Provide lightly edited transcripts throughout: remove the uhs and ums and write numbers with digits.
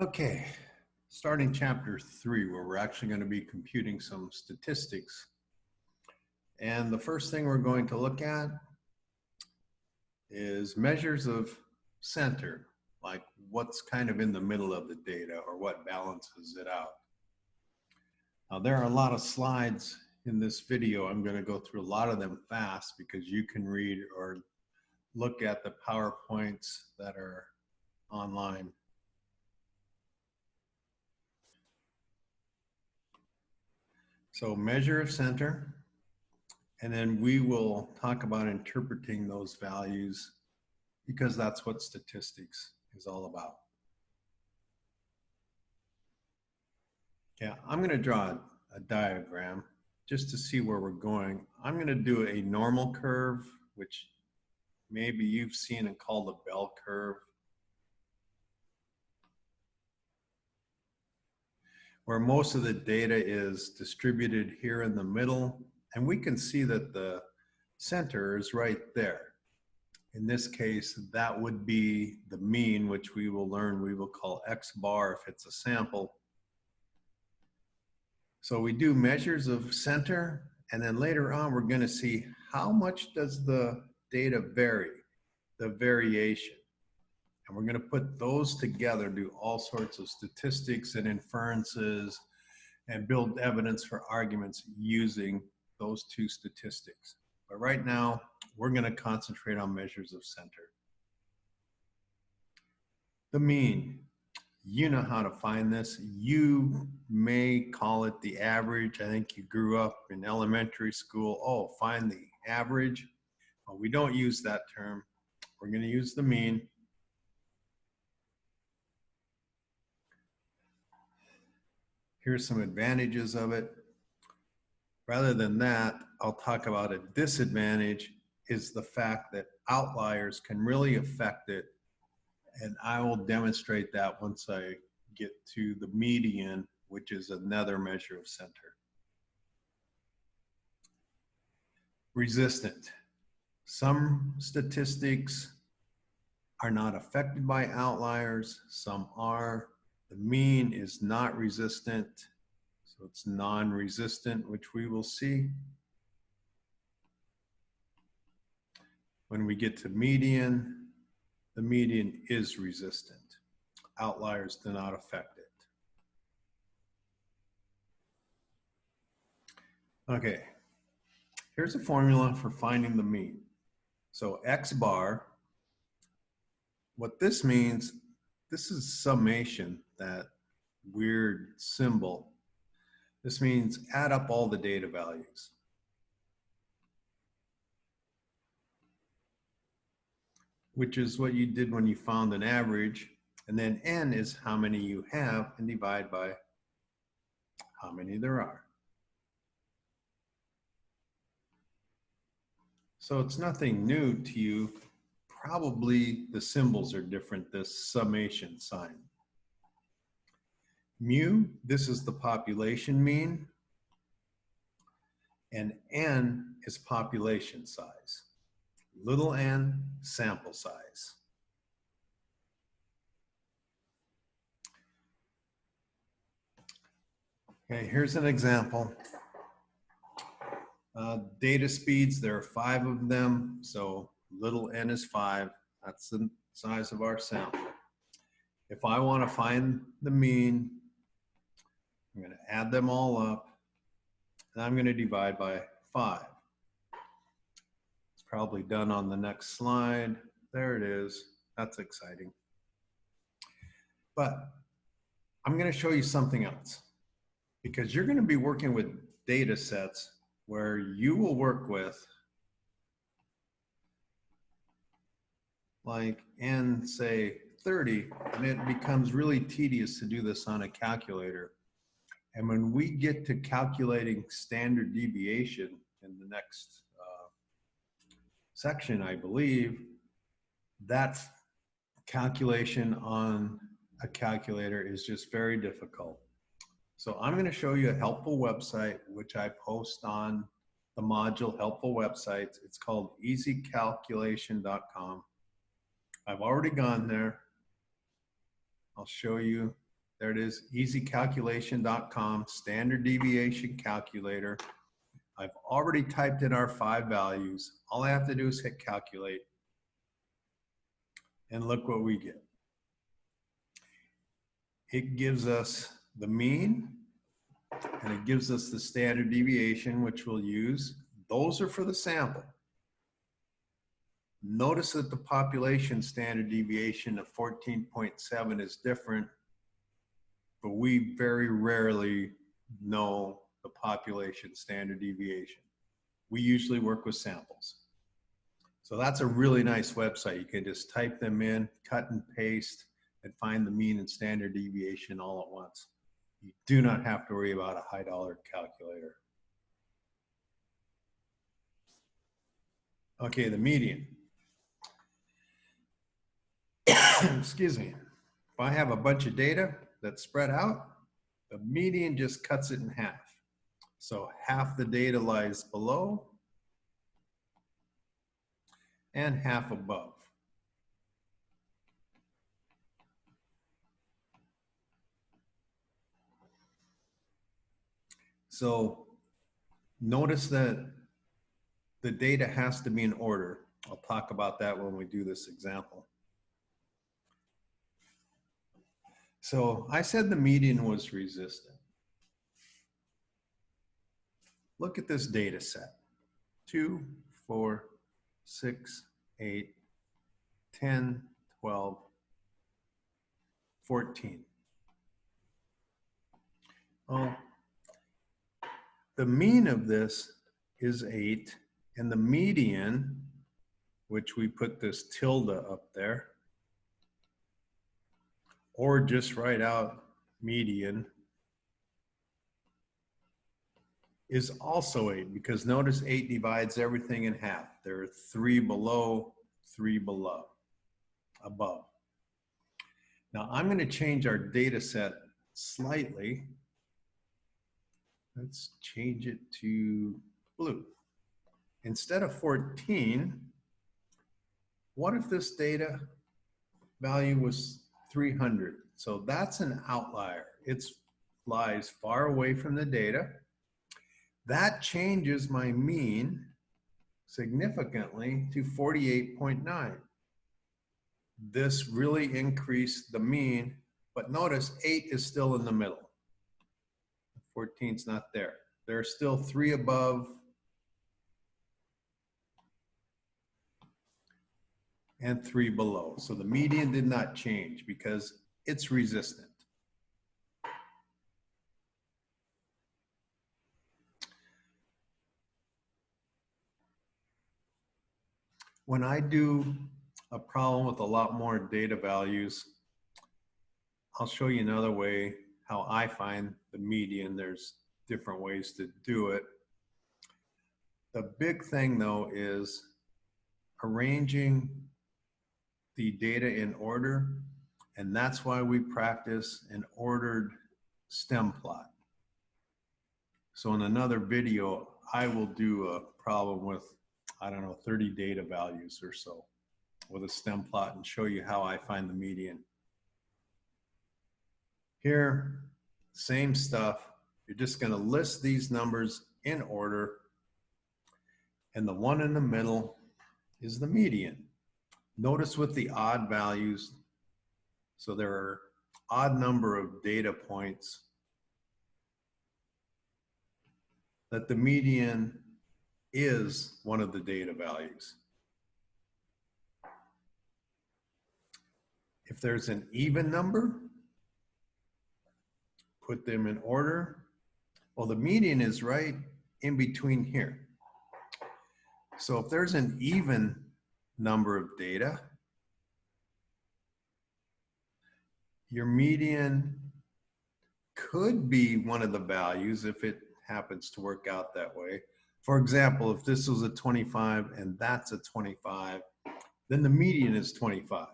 Okay, starting chapter 3, where we're actually going to be computing some statistics. And the first thing we're going to look at is measures of center, like what's kind of in the middle of the data or what balances it out. Now, there are a lot of slides in this video. I'm going to go through a lot of them fast because you can read or look at the PowerPoints that are online. So measure of center, and then we will talk about interpreting those values because that's what statistics is all about. Yeah, I'm going to draw a diagram just to see where we're going. I'm going to do a normal curve, which maybe you've seen and called a bell curve, where most of the data is distributed here in the middle, and we can see that the center is right there. In this case, that would be the mean, which we will learn we will call X bar if it's a sample. So we do measures of center, and then later on we're going to see how much does the data vary, the variation. And we're going to put those together, do all sorts of statistics and inferences, and build evidence for arguments using those two statistics. But right now, we're going to concentrate on measures of center. The mean. You know how to find this. You may call it the average. I think you grew up in elementary school. Oh, find the average. Well, we don't use that term. We're going to use the mean. Here's some advantages of it. Rather than that, I'll talk about a disadvantage is the fact that outliers can really affect it. And I will demonstrate that once I get to the median, which is another measure of center. Resistant. Some statistics are not affected by outliers, some are. The mean is not resistant, so it's non-resistant, which we will see. When we get to median, the median is resistant. Outliers do not affect it. Okay, here's a formula for finding the mean. So X bar, what this means, this is summation, that weird symbol. This means add up all the data values. Which is what you did when you found an average, and then n is how many you have and divide by how many there are. So it's nothing new to you. Probably the symbols are different, this summation sign. Mu, this is the population mean, and n is population size. Little n, sample size. Okay, here's an example. Data speeds, there are 5 of them, so little n is 5. That's the size of our sample. If I want to find the mean, I'm going to add them all up, and I'm going to divide by 5. It's probably done on the next slide. There it is. That's exciting. But I'm going to show you something else, because you're going to be working with data sets where you will work with like n, say 30, and it becomes really tedious to do this on a calculator. And when we get to calculating standard deviation in the next section, I believe, that calculation on a calculator is just very difficult. So I'm going to show you a helpful website, which I post on the module helpful websites. It's called easycalculation.com. I've already gone there. I'll show you There it is, easycalculation.com, standard deviation calculator. I've already typed in our 5 values. All I have to do is hit calculate. And look what we get. It gives us the mean, and it gives us the standard deviation, which we'll use. Those are for the sample. Notice that the population standard deviation of 14.7 is different, but we very rarely know the population standard deviation. We usually work with samples. So that's a really nice website. You can just type them in, cut and paste, and find the mean and standard deviation all at once. You do not have to worry about a high dollar calculator. Okay, the median. Excuse me. If I have a bunch of data that's spread out, the median just cuts it in half. So half the data lies below and half above. So notice that the data has to be in order. I'll talk about that when we do this example. So I said the median was resistant. Look at this data set. 2, 4, 6, 8, 10, 12, 14. Well, the mean of this is 8, and the median, which we put this tilde up there, or just write out median, is also 8, because notice 8 divides everything in half. There are 3 below, 3 below, above. Now I'm going to change our data set slightly. Let's change it to blue. Instead of 14, what if this data value was 300? So that's an outlier. It lies far away from the data. That changes my mean significantly to 48.9. This really increased the mean, but notice 8 is still in the middle. 14's not there. There are still 3 above and 3 below. So the median did not change because it's resistant. When I do a problem with a lot more data values, I'll show you another way how I find the median. There's different ways to do it. The big thing though is arranging the data in order, and that's why we practice an ordered stem plot. So in another video, I will do a problem with, I don't know, 30 data values or so with a stem plot and show you how I find the median. Here, same stuff. You're just going to list these numbers in order, and the one in the middle is the median. Notice with the odd values, so there are odd number of data points, that the median is one of the data values. If there's an even number, put them in order. Well, the median is right in between here. So if there's an even number of data, your median could be one of the values if it happens to work out that way. For example, if this was a 25 and that's a 25, then the median is 25.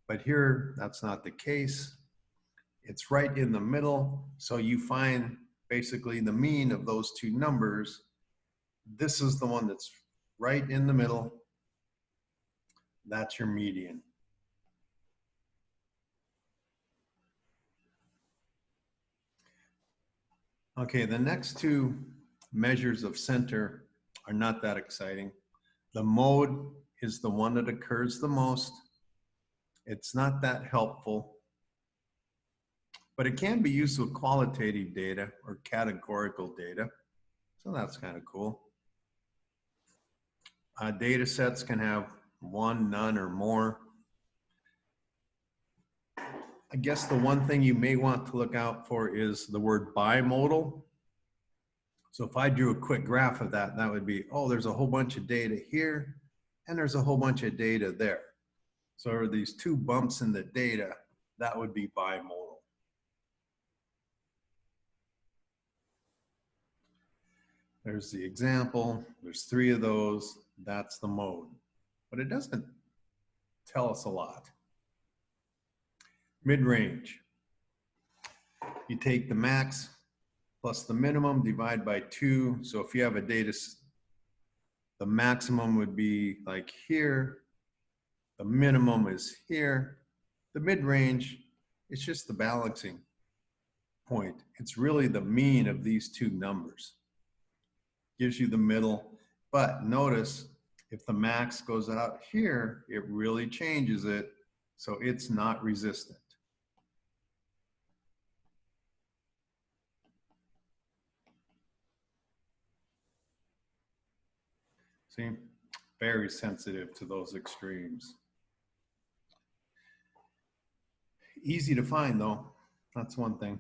But here, that's not the case. It's right in the middle. So you find basically the mean of those two numbers. This is the one that's right in the middle. That's your median. Okay, the next two measures of center are not that exciting. The mode is the one that occurs the most. It's not that helpful, but it can be used with qualitative data or categorical data. So that's kind of cool. Data sets can have one, none, or more. I guess the one thing you may want to look out for is the word bimodal. So if I drew a quick graph of that, that would be, oh, there's a whole bunch of data here, and there's a whole bunch of data there. So are these two bumps in the data, that would be bimodal. There's the example, there's three of those, that's the mode. But it doesn't tell us a lot. Mid-range. You take the max plus the minimum, divide by 2. So if you have a data, the maximum would be like here, the minimum is here. The mid-range, it's just the balancing point. It's really the mean of these two numbers. Gives you the middle, but notice if the max goes out here, it really changes it, so it's not resistant. See, very sensitive to those extremes. Easy to find though, that's one thing.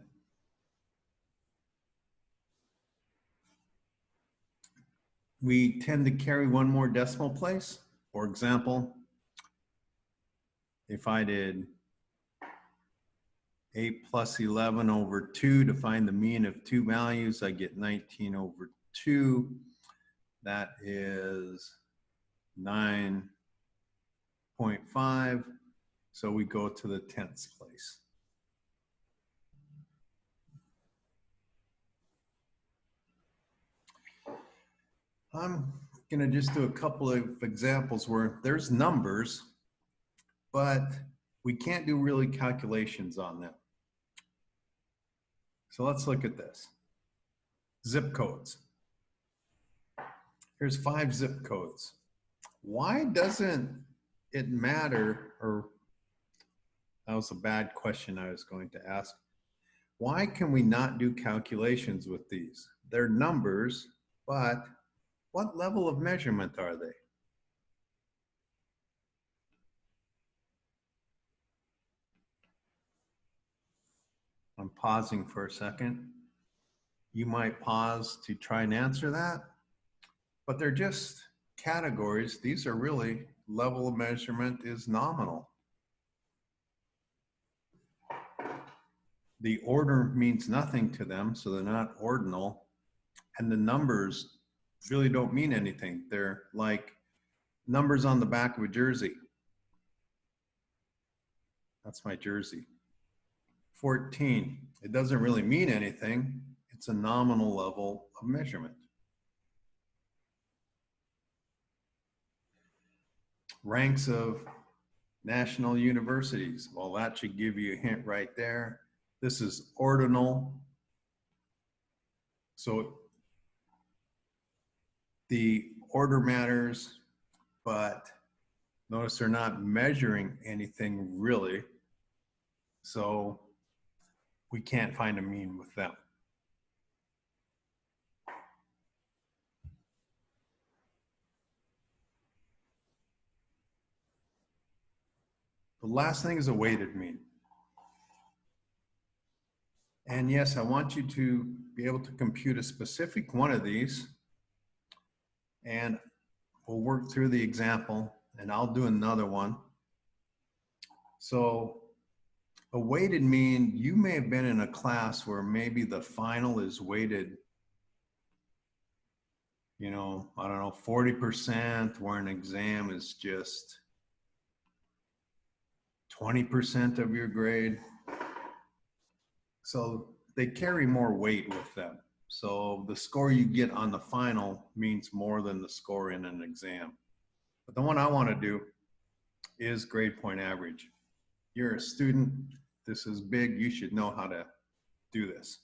We tend to carry one more decimal place. For example, if I did 8 plus 11 over 2 to find the mean of two values, I get 19 over 2. That is 9.5. So we go to the 10th place. I'm going to just do a couple of examples where there's numbers, but we can't do really calculations on them. So let's look at this. Zip codes. Here's 5 zip codes. Why doesn't it matter, or that was a bad question I was going to ask. Why can we not do calculations with these? They're numbers, but what level of measurement are they? I'm pausing for a second. You might pause to try and answer that, but they're just categories. These are really, level of measurement is nominal. The order means nothing to them, so they're not ordinal. And the numbers really don't mean anything. They're like numbers on the back of a jersey. That's my jersey. 14, it doesn't really mean anything. It's a nominal level of measurement. Ranks of national universities. Well, that should give you a hint right there. This is ordinal. So the order matters, but notice they're not measuring anything really. So we can't find a mean with them. The last thing is a weighted mean. And yes, I want you to be able to compute a specific one of these. And we'll work through the example, and I'll do another one. So a weighted mean, you may have been in a class where maybe the final is weighted, you know, I don't know, 40%, where an exam is just 20% of your grade. So they carry more weight with them. So the score you get on the final means more than the score in an exam. But the one I want to do is grade point average. You're a student, this is big, you should know how to do this.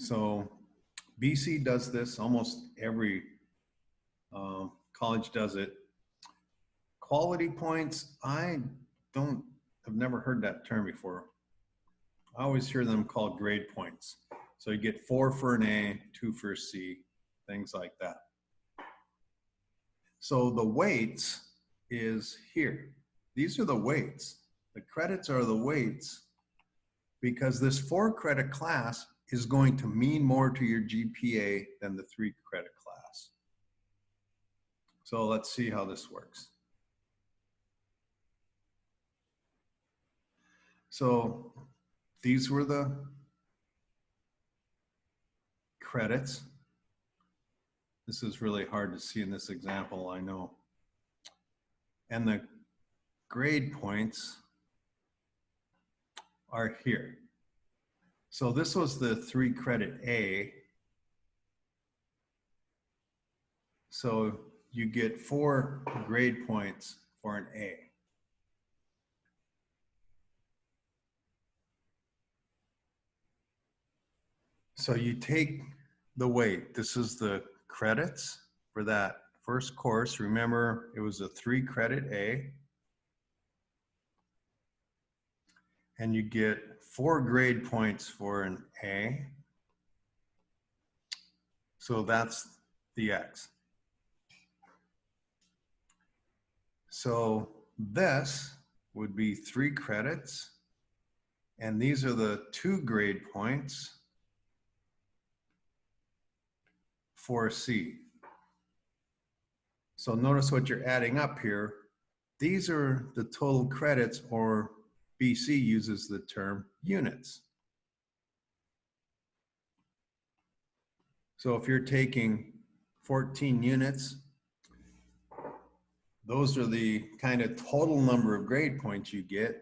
So BC does this, almost every college does it. Quality points, I've never heard that term before. I always hear them called grade points. So you get 4 for an A, 2 for a C, things like that. So the weights is here. These are the weights. The credits are the weights because this 4 credit class is going to mean more to your GPA than the 3 credit class. So let's see how this works. So these were the credits. This is really hard to see in this example, I know. And the grade points are here. So this was the 3 credit A. So you get 4 grade points for an A. So you take the weight. This is the credits for that first course. Remember, it was a 3 credit A. And you get 4 grade points for an A. So that's the X. So this would be 3 credits. And these are the 2 grade points for C. So notice what you're adding up here. These are the total credits, or BC uses the term units. So if you're taking 14 units, those are the kind of total number of grade points you get.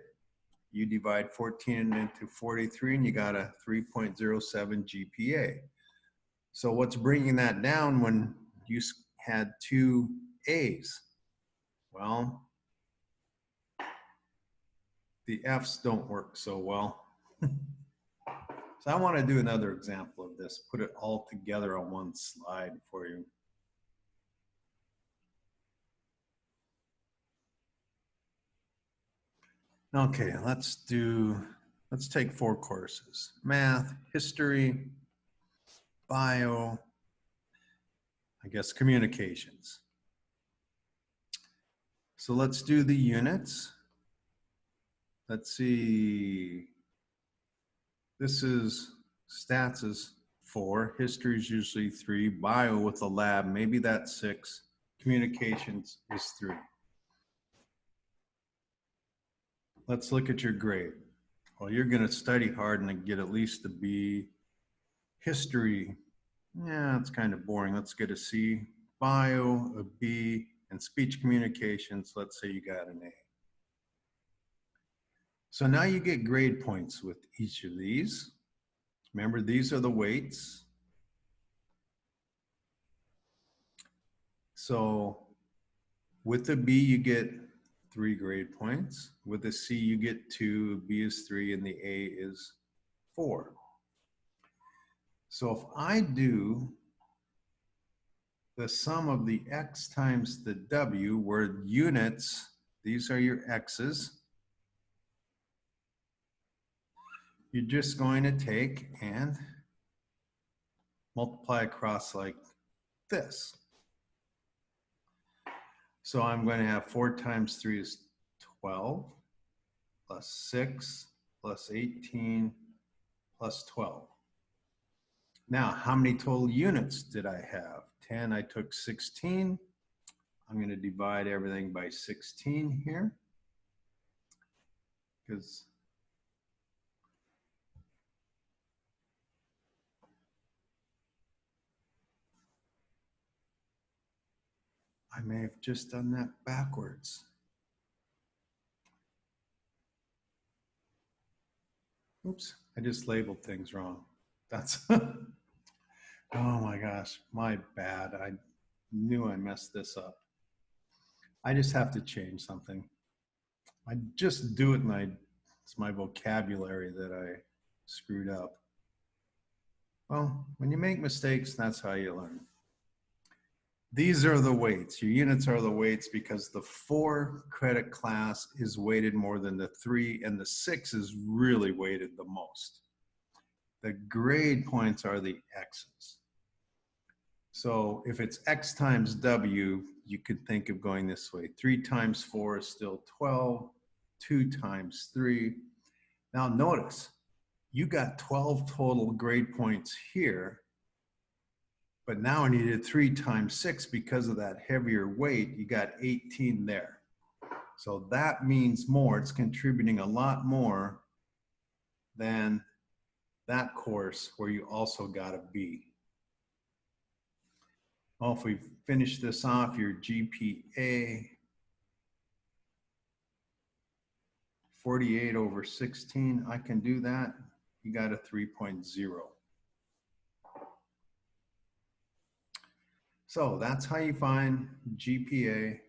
You divide 14 into 43 and you got a 3.07 GPA. So what's bringing that down when you had 2 A's? Well, the F's don't work so well. So I want to do another example of this, put it all together on one slide for you. Okay, let's take 4 courses: math, history, bio, I guess communications. So let's do the units. Let's see. This is stats is 4, history is usually 3, bio with a lab, maybe that's 6, communications is 3. Let's look at your grade. Well, you're going to study hard and get at least a B. History, yeah, it's kind of boring. Let's get a C. Bio, a B, and speech communications, let's say you got an A. So now you get grade points with each of these. Remember, these are the weights. So with a B, you get 3 grade points. With a C, you get 2, a B is 3, and the A is 4. So if I do the sum of the X times the W, where units, these are your X's, you're just going to take and multiply across like this. So I'm going to have 4 times 3 is 12, plus 6, plus 18, plus 12. Now, how many total units did I have? 10, I took 16. I'm going to divide everything by 16 here, because I may have just done that backwards. Oops, I just labeled things wrong. That's, oh my gosh, my bad. I knew I messed this up. I just have to change something. I just do it and it's my vocabulary that I screwed up. Well, when you make mistakes, that's how you learn. These are the weights. Your units are the weights because the 4 credit class is weighted more than the 3, and the 6 is really weighted the most. The grade points are the X's. So if it's X times W, you could think of going this way. 3 times 4 is still 12, 2 times 3. Now notice, you got 12 total grade points here, but now I needed 3 times 6 because of that heavier weight. You got 18 there. So that means more. It's contributing a lot more than that course where you also got a B. Well, if we finish this off, your GPA, 48 over 16, I can do that. You got a 3.0. So that's how you find GPA.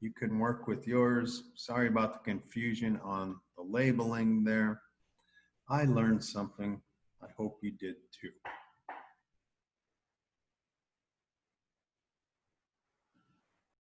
You can work with yours. Sorry about the confusion on the labeling there. I learned something. I hope you did too.